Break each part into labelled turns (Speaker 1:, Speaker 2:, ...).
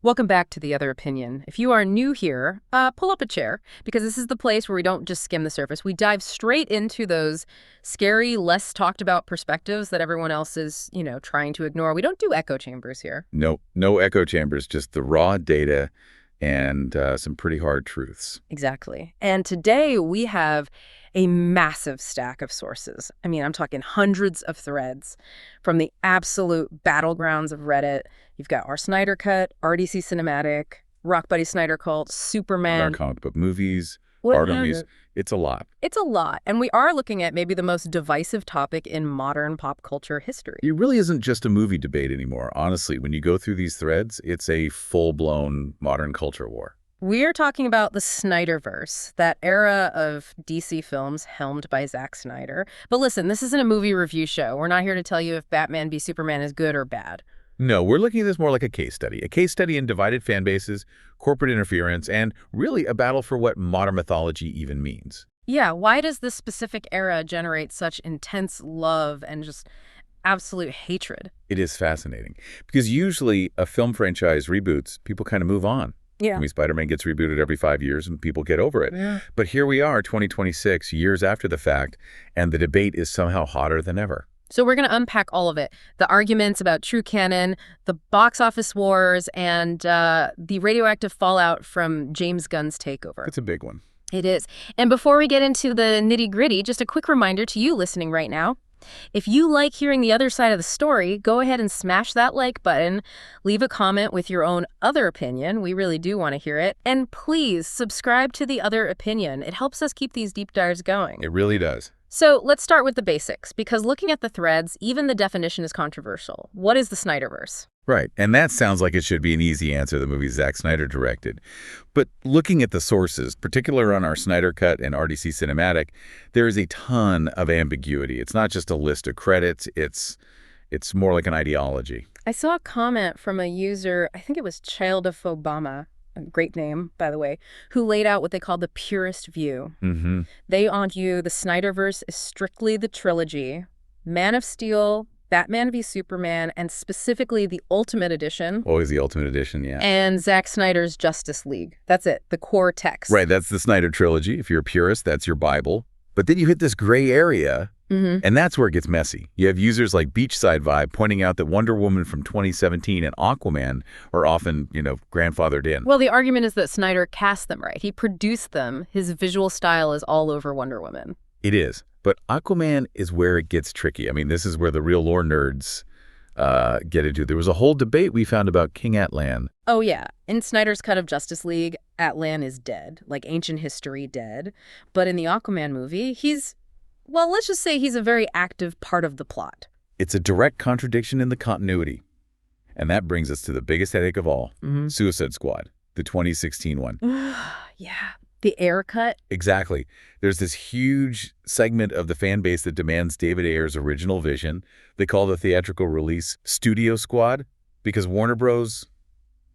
Speaker 1: Welcome back to The Other Opinion. If you are new here, pull up a chair, because this is the place where we don't just skim the surface. We dive straight into those scary, less talked about perspectives that everyone else is, trying to ignore. We don't do echo chambers here.
Speaker 2: No echo chambers, just the raw data and some pretty hard truths.
Speaker 1: Exactly. And today we have a massive stack of sources. I mean, I'm talking hundreds of threads from the absolute battlegrounds of Reddit. You've got our Snyder Cut, RDC Cinematic, Rock Buddy Snyder Cult, Superman.
Speaker 2: Our comic book movies, art movies. It's a lot.
Speaker 1: It's a lot. And we are looking at maybe the most divisive topic in modern pop culture history.
Speaker 2: It really isn't just a movie debate anymore. Honestly, when you go through these threads, it's a full-blown modern culture war.
Speaker 1: We're talking about the Snyderverse, that era of DC films helmed by Zack Snyder. But listen, this isn't a movie review show. We're not here to tell you if Batman v Superman is good or bad.
Speaker 2: No, we're looking at this more like a case study in divided fan bases, corporate interference, and really a battle for what modern mythology even means.
Speaker 1: Yeah, why does this specific era generate such intense love and just absolute hatred?
Speaker 2: It is fascinating because usually a film franchise reboots, people kind of move on.
Speaker 1: Yeah.
Speaker 2: I mean, Spider-Man gets rebooted every 5 years and people get over it.
Speaker 1: Yeah.
Speaker 2: But here we are, 2026, years after the fact, and the debate is somehow hotter than ever.
Speaker 1: So we're going to unpack all of it. The arguments about true canon, the box office wars, and the radioactive fallout from James Gunn's takeover.
Speaker 2: It's a big one.
Speaker 1: It is. And before we get into the nitty-gritty, just a quick reminder to you listening right now. If you like hearing the other side of the story, go ahead and smash that like button. Leave a comment with your own other opinion. We really do want to hear it. And please subscribe to The Other Opinion. It helps us keep these deep dives going.
Speaker 2: It really does.
Speaker 1: So let's start with the basics, because looking at the threads, even the definition is controversial. What is the Snyderverse?
Speaker 2: Right, and that sounds like it should be an easy answer, the movie Zack Snyder directed. But looking at the sources, particularly on our Snyder Cut and RDC Cinematic, there is a ton of ambiguity. It's not just a list of credits, it's more like an ideology.
Speaker 1: I saw a comment from a user, I think it was Child of Obama, a great name, by the way, who laid out what they call the purist view.
Speaker 2: Mm-hmm.
Speaker 1: They argue the Snyderverse is strictly the trilogy, Man of Steel, Batman v Superman, and specifically the Ultimate Edition.
Speaker 2: Always the Ultimate Edition, yeah.
Speaker 1: And Zack Snyder's Justice League. That's it, the core text.
Speaker 2: Right, that's the Snyder trilogy. If you're a purist, that's your Bible. But then you hit this gray area, and that's where it gets messy. You have users like Beachside Vibe pointing out that Wonder Woman from 2017 and Aquaman are often, grandfathered in.
Speaker 1: Well, the argument is that Snyder cast them right. He produced them. His visual style is all over Wonder Woman.
Speaker 2: It is. But Aquaman is where it gets tricky. I mean, this is where the real lore nerds get into. There was a whole debate we found about King Atlan.
Speaker 1: Oh, yeah. In Snyder's cut of Justice League, Atlan is dead, like ancient history dead. But in the Aquaman movie, let's just say he's a very active part of the plot.
Speaker 2: It's a direct contradiction in the continuity. And that brings us to the biggest headache of all, Suicide Squad, the 2016 one.
Speaker 1: Yeah. The Ayer cut?
Speaker 2: Exactly. There's this huge segment of the fan base that demands David Ayer's original vision. They call the theatrical release Studio Squad because Warner Bros.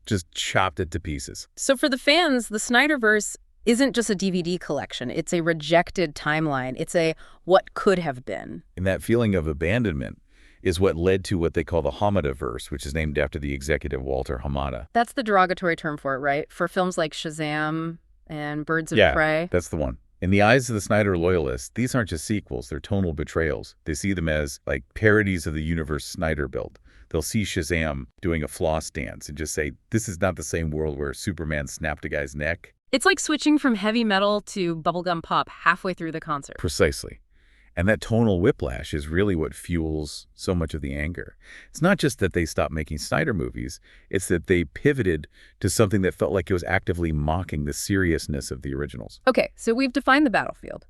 Speaker 2: Just chopped it to pieces.
Speaker 1: So for the fans, the Snyderverse isn't just a DVD collection. It's a rejected timeline. It's a what could have been.
Speaker 2: And that feeling of abandonment is what led to what they call the Hamadaverse, which is named after the executive Walter Hamada.
Speaker 1: That's the derogatory term for it, right? For films like Shazam and Birds of Prey.
Speaker 2: Yeah, that's the one. In the eyes of the Snyder loyalists, these aren't just sequels, they're tonal betrayals. They see them as like parodies of the universe Snyder built. They'll see Shazam doing a floss dance and just say, this is not the same world where Superman snapped a guy's neck.
Speaker 1: It's like switching from heavy metal to bubblegum pop halfway through the concert.
Speaker 2: Precisely. And that tonal whiplash is really what fuels so much of the anger. It's not just that they stopped making Snyder movies, it's that they pivoted to something that felt like it was actively mocking the seriousness of the originals.
Speaker 1: Okay, so we've defined the battlefield.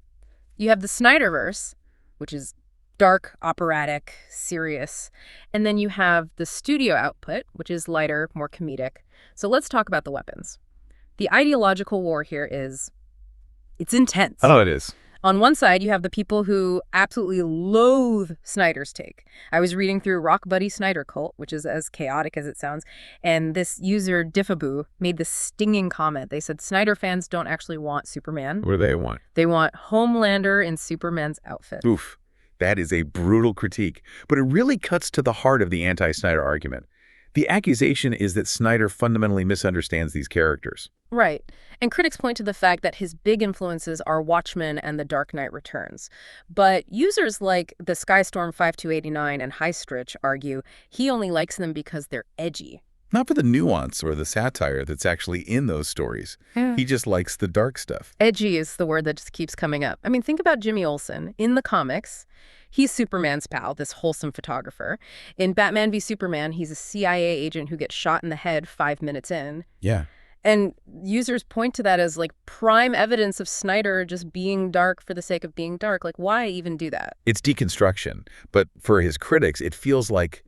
Speaker 1: You have the Snyderverse, which is dark, operatic, serious. And then you have the studio output, which is lighter, more comedic. So let's talk about the weapons. The ideological war here it's intense.
Speaker 2: Oh, it is.
Speaker 1: On one side, you have the people who absolutely loathe Snyder's take. I was reading through Rock Buddy Snyder Cult, which is as chaotic as it sounds, and this user, Diffaboo, made this stinging comment. They said Snyder fans don't actually want Superman.
Speaker 2: What do they want?
Speaker 1: They want Homelander in Superman's outfit.
Speaker 2: Oof. That is a brutal critique, but it really cuts to the heart of the anti-Snyder argument. The accusation is that Snyder fundamentally misunderstands these characters.
Speaker 1: Right. And critics point to the fact that his big influences are Watchmen and The Dark Knight Returns. But users like the Skystorm5289 and Highstritch argue he only likes them because they're edgy.
Speaker 2: Not for the nuance or the satire that's actually in those stories.
Speaker 1: Yeah.
Speaker 2: He just likes the dark stuff.
Speaker 1: Edgy is the word that just keeps coming up. I mean, think about Jimmy Olsen. In the comics, he's Superman's pal, this wholesome photographer. In Batman v Superman, he's a CIA agent who gets shot in the head 5 minutes in.
Speaker 2: Yeah.
Speaker 1: And users point to that as like prime evidence of Snyder just being dark for the sake of being dark. Like, why even do that?
Speaker 2: It's deconstruction. But for his critics, it feels like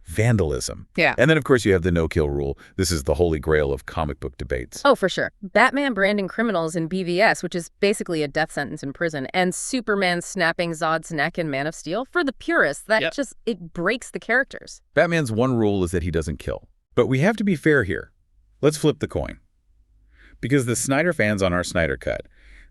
Speaker 2: vandalism.
Speaker 1: Yeah.
Speaker 2: And then, of course, you have the no-kill rule. This is the holy grail of comic book debates.
Speaker 1: Oh, for sure. Batman branding criminals in BVS, which is basically a death sentence in prison, and Superman snapping Zod's neck in Man of Steel, for the purists, that just, it breaks the characters.
Speaker 2: Batman's one rule is that he doesn't kill. But we have to be fair here. Let's flip the coin. Because the Snyder fans on our Snyder Cut,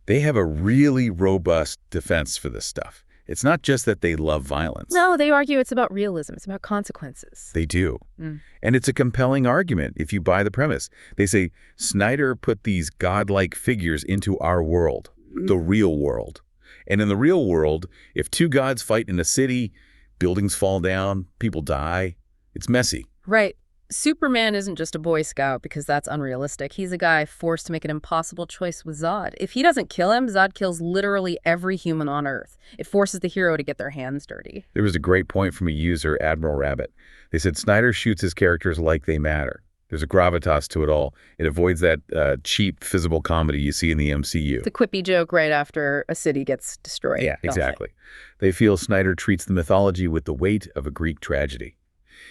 Speaker 2: they have a really robust defense for this stuff. It's not just that they love violence.
Speaker 1: No, they argue it's about realism. It's about consequences.
Speaker 2: They do. And it's a compelling argument if you buy the premise. They say, Snyder put these godlike figures into our world, the real world. And in the real world, if two gods fight in a city, buildings fall down, people die, it's messy.
Speaker 1: Right. Superman isn't just a Boy Scout because that's unrealistic. He's a guy forced to make an impossible choice with Zod. If he doesn't kill him, Zod kills literally every human on Earth. It forces the hero to get their hands dirty.
Speaker 2: There was a great point from a user, Admiral Rabbit. They said Snyder shoots his characters like they matter. There's a gravitas to it all. It avoids that cheap physical comedy you see in the MCU.
Speaker 1: It's a quippy joke right after a city gets destroyed.
Speaker 2: Yeah, exactly. They feel Snyder treats the mythology with the weight of a Greek tragedy.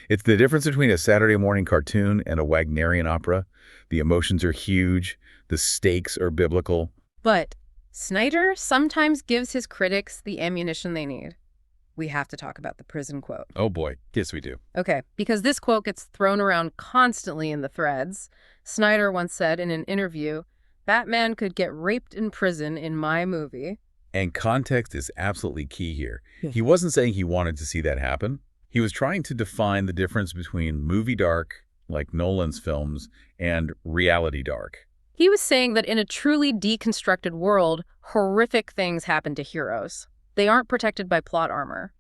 Speaker 2: It's the difference between a Saturday morning cartoon and a Wagnerian opera. The emotions are huge. The stakes are biblical.
Speaker 1: But Snyder sometimes gives his critics the ammunition they need. We have to talk about the prison quote.
Speaker 2: Oh boy, yes we do.
Speaker 1: Okay, because this quote gets thrown around constantly in the threads. Snyder once said in an interview, "Batman could get raped in prison in my movie."
Speaker 2: And context is absolutely key here. He wasn't saying he wanted to see that happen. He was trying to define the difference between movie dark, like Nolan's films, and reality dark.
Speaker 1: He was saying that in a truly deconstructed world, horrific things happen to heroes. They aren't protected by plot armor.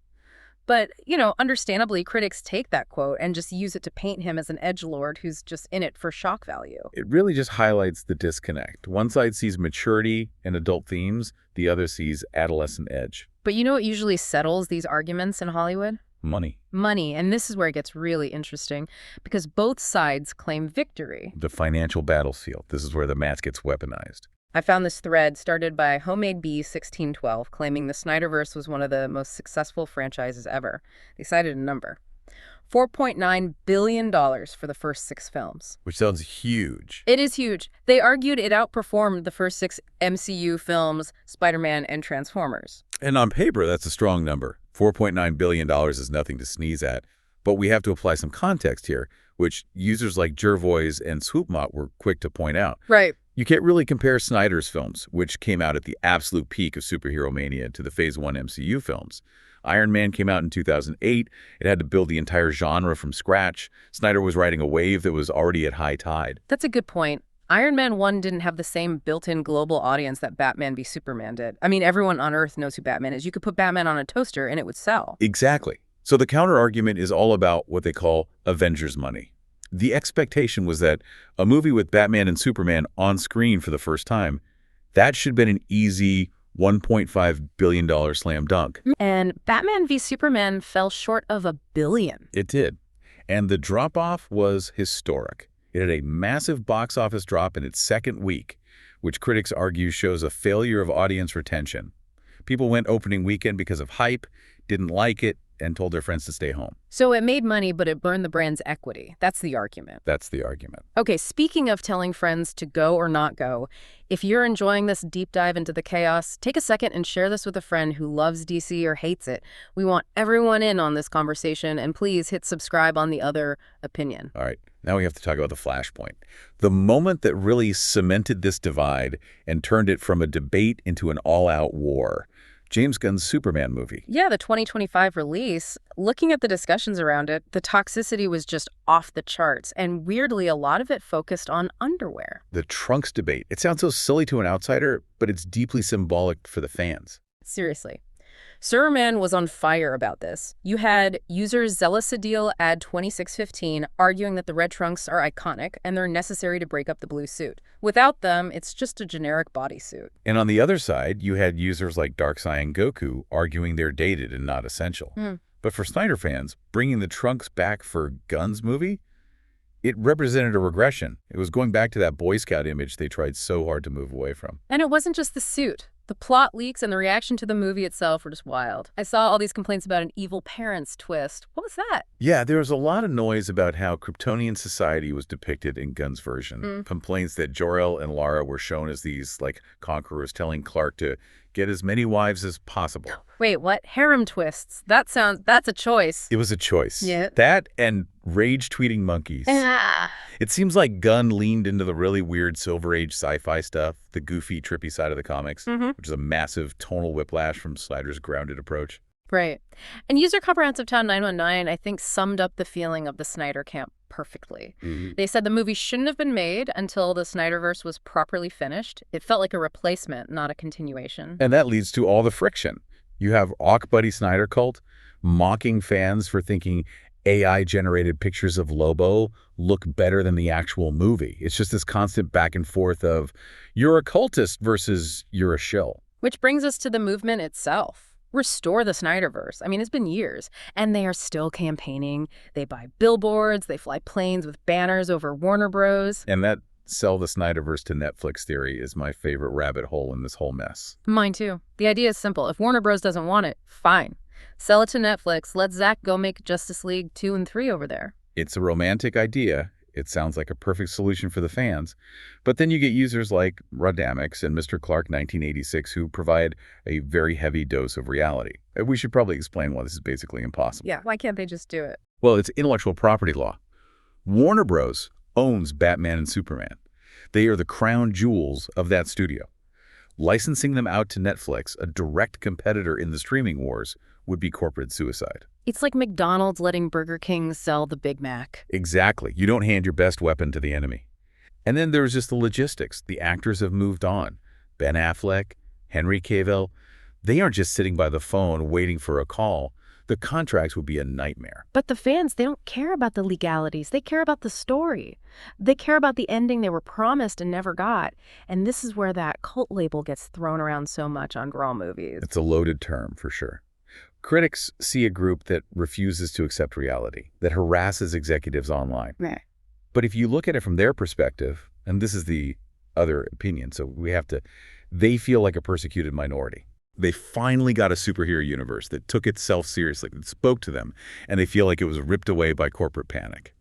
Speaker 1: But, understandably, critics take that quote and just use it to paint him as an edgelord who's just in it for shock value.
Speaker 2: It really just highlights the disconnect. One side sees maturity and adult themes, the other sees adolescent edge.
Speaker 1: But you know what usually settles these arguments in Hollywood?
Speaker 2: Money.
Speaker 1: Money, and this is where it gets really interesting, because both sides claim victory.
Speaker 2: The financial battlefield. This is where the match gets weaponized.
Speaker 1: I found this thread started by Homemade Bee 1612, claiming the Snyderverse was one of the most successful franchises ever. They cited a number. $4.9 billion for the first 6 films.
Speaker 2: Which sounds huge.
Speaker 1: It is huge. They argued it outperformed the first 6 MCU films, Spider-Man and Transformers.
Speaker 2: And on paper, that's a strong number. $4.9 billion is nothing to sneeze at. But we have to apply some context here, which users like Jervois and Swoopmot were quick to point out.
Speaker 1: Right.
Speaker 2: You can't really compare Snyder's films, which came out at the absolute peak of superhero mania, to the Phase 1 MCU films. Iron Man came out in 2008. It had to build the entire genre from scratch. Snyder was riding a wave that was already at high tide.
Speaker 1: That's a good point. Iron Man 1 didn't have the same built-in global audience that Batman v Superman did. I mean, everyone on Earth knows who Batman is. You could put Batman on a toaster and it would sell.
Speaker 2: Exactly. So the counter-argument is all about what they call Avengers money. The expectation was that a movie with Batman and Superman on screen for the first time, that should have been an easy $1.5 billion slam dunk.
Speaker 1: And Batman v Superman fell short of $1 billion.
Speaker 2: It did. And the drop-off was historic. It had a massive box office drop in its second week, which critics argue shows a failure of audience retention. People went opening weekend because of hype, didn't like it, and told their friends to stay home.
Speaker 1: So it made money, but it burned the brand's equity. That's the argument.
Speaker 2: That's the argument.
Speaker 1: Okay, speaking of telling friends to go or not go, if you're enjoying this deep dive into the chaos, take a second and share this with a friend who loves DC or hates it. We want everyone in on this conversation, and please hit subscribe on the other opinion.
Speaker 2: All right, now we have to talk about the flashpoint. The moment that really cemented this divide and turned it from a debate into an all-out war. James Gunn's Superman movie.
Speaker 1: Yeah, the 2025 release, looking at the discussions around it, the toxicity was just off the charts. And weirdly, a lot of it focused on underwear.
Speaker 2: The trunks debate. It sounds so silly to an outsider, but it's deeply symbolic for the fans.
Speaker 1: Seriously. Superman was on fire about this. You had user Zealousadiel ad 2615 arguing that the red trunks are iconic and they're necessary to break up the blue suit. Without them, it's just a generic bodysuit.
Speaker 2: And on the other side, you had users like Darkseid and Goku arguing they're dated and not essential. But for Snyder fans, bringing the trunks back for Gunn's movie, it represented a regression. It was going back to that Boy Scout image they tried so hard to move away from.
Speaker 1: And it wasn't just the suit. The plot leaks and the reaction to the movie itself were just wild. I saw all these complaints about an evil parents twist. What was that?
Speaker 2: Yeah, there was a lot of noise about how Kryptonian society was depicted in Gunn's version. Complaints that Jor-El and Lara were shown as these, conquerors telling Clark to get as many wives as possible.
Speaker 1: Wait, what? Harem twists. That's a choice.
Speaker 2: It was a choice.
Speaker 1: Yeah.
Speaker 2: That and rage-tweeting monkeys. It seems like Gunn leaned into the really weird Silver Age sci-fi stuff, the goofy, trippy side of the comics, which is a massive tonal whiplash from Snyder's grounded approach.
Speaker 1: Right. And user Comprehensive Town 919, I think, summed up the feeling of the Snyder camp perfectly. They said the movie shouldn't have been made until the Snyderverse was properly finished. It felt like a replacement, not a continuation.
Speaker 2: And that leads to all the friction. You have Awk Buddy Snyder cult mocking fans for thinking AI-generated pictures of Lobo look better than the actual movie. It's just this constant back and forth of, you're a cultist versus you're a shill.
Speaker 1: Which brings us to the movement itself. Restore the Snyderverse. I mean, it's been years, and they are still campaigning. They buy billboards, they fly planes with banners over Warner Bros.
Speaker 2: And that sell the Snyderverse to Netflix theory is my favorite rabbit hole in this whole mess.
Speaker 1: Mine too. The idea is simple. If Warner Bros. Doesn't want it, fine. Sell it to Netflix. Let Zack go make Justice League 2 and 3 over there.
Speaker 2: It's a romantic idea. It sounds like a perfect solution for the fans. But then you get users like Rodamix and Mr. Clark 1986 who provide a very heavy dose of reality. We should probably explain why this is basically impossible.
Speaker 1: Yeah, why can't they just do it?
Speaker 2: Well, it's intellectual property law. Warner Bros. Owns Batman and Superman. They are the crown jewels of that studio. Licensing them out to Netflix, a direct competitor in the streaming wars, would be corporate suicide.
Speaker 1: It's like McDonald's letting Burger King sell the Big Mac.
Speaker 2: Exactly. You don't hand your best weapon to the enemy. And then there's just the logistics. The actors have moved on. Ben Affleck, Henry Cavill, they aren't just sitting by the phone waiting for a call. The contracts would be a nightmare.
Speaker 1: But the fans, they don't care about the legalities. They care about the story. They care about the ending they were promised and never got. And this is where that cult label gets thrown around so much on Grawl movies.
Speaker 2: It's a loaded term, for sure. Critics see a group that refuses to accept reality, that harasses executives online.
Speaker 1: Right.
Speaker 2: But if you look at it from their perspective, and this is the other opinion, so they feel like a persecuted minority. They finally got a superhero universe that took itself seriously, that spoke to them, and they feel like it was ripped away by corporate panic.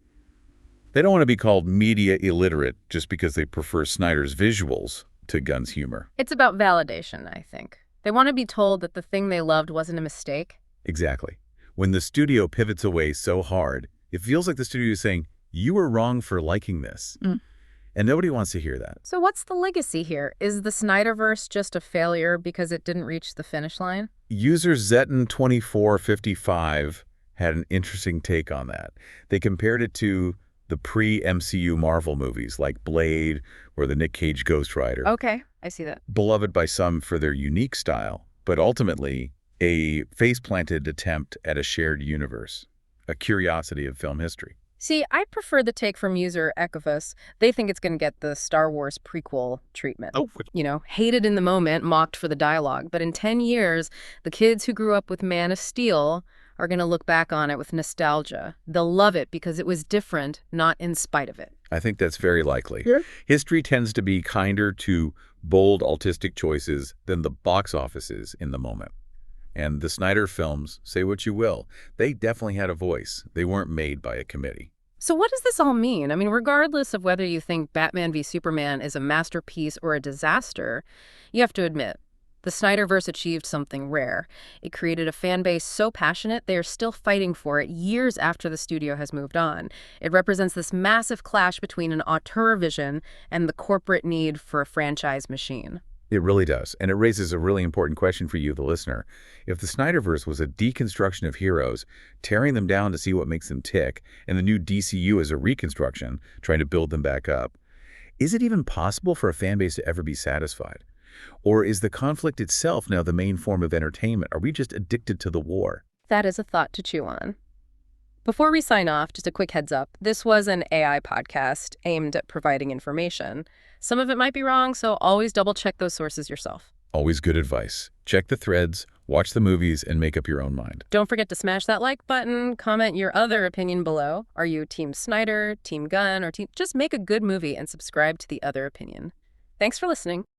Speaker 2: They don't want to be called media illiterate just because they prefer Snyder's visuals to Gunn's humor.
Speaker 1: It's about validation, I think. They want to be told that the thing they loved wasn't a mistake.
Speaker 2: Exactly. When the studio pivots away so hard, it feels like the studio is saying, you were wrong for liking this. And nobody wants to hear that.
Speaker 1: So what's the legacy here? Is the Snyderverse just a failure because it didn't reach the finish line?
Speaker 2: User Zeton2455 had an interesting take on that. They compared it to the pre-MCU Marvel movies like Blade or the Nick Cage Ghost Rider.
Speaker 1: Okay, I see that.
Speaker 2: Beloved by some for their unique style, but ultimately a face-planted attempt at a shared universe, a curiosity of film history.
Speaker 1: See, I prefer the take from user Ecovus. They think it's going to get the Star Wars prequel treatment.
Speaker 2: Oh.
Speaker 1: You know, hated in the moment, mocked for the dialogue. But in 10 years, the kids who grew up with Man of Steel are going to look back on it with nostalgia. They'll love it because it was different, not in spite of it.
Speaker 2: I think that's very likely.
Speaker 1: Yeah.
Speaker 2: History tends to be kinder to bold, artistic choices than the box office is in the moment. And the Snyder films, say what you will, they definitely had a voice. They weren't made by a committee.
Speaker 1: So what does this all mean? I mean, regardless of whether you think Batman v Superman is a masterpiece or a disaster, you have to admit, the Snyderverse achieved something rare. It created a fan base so passionate they are still fighting for it years after the studio has moved on. It represents this massive clash between an auteur vision and the corporate need for a franchise machine.
Speaker 2: It really does, and it raises a really important question for you, the listener. If the Snyderverse was a deconstruction of heroes, tearing them down to see what makes them tick, and the new DCU is a reconstruction, trying to build them back up, is it even possible for a fan base to ever be satisfied? Or is the conflict itself now the main form of entertainment? Are we just addicted to the war?
Speaker 1: That is a thought to chew on. Before we sign off, just a quick heads up. This was an AI podcast aimed at providing information. Some of it might be wrong, so always double-check those sources yourself.
Speaker 2: Always good advice. Check the threads, watch the movies, and make up your own mind.
Speaker 1: Don't forget to smash that like button, comment your other opinion below. Are you Team Snyder, Team Gunn, or Team... Just make a good movie and subscribe to The Other Opinion. Thanks for listening.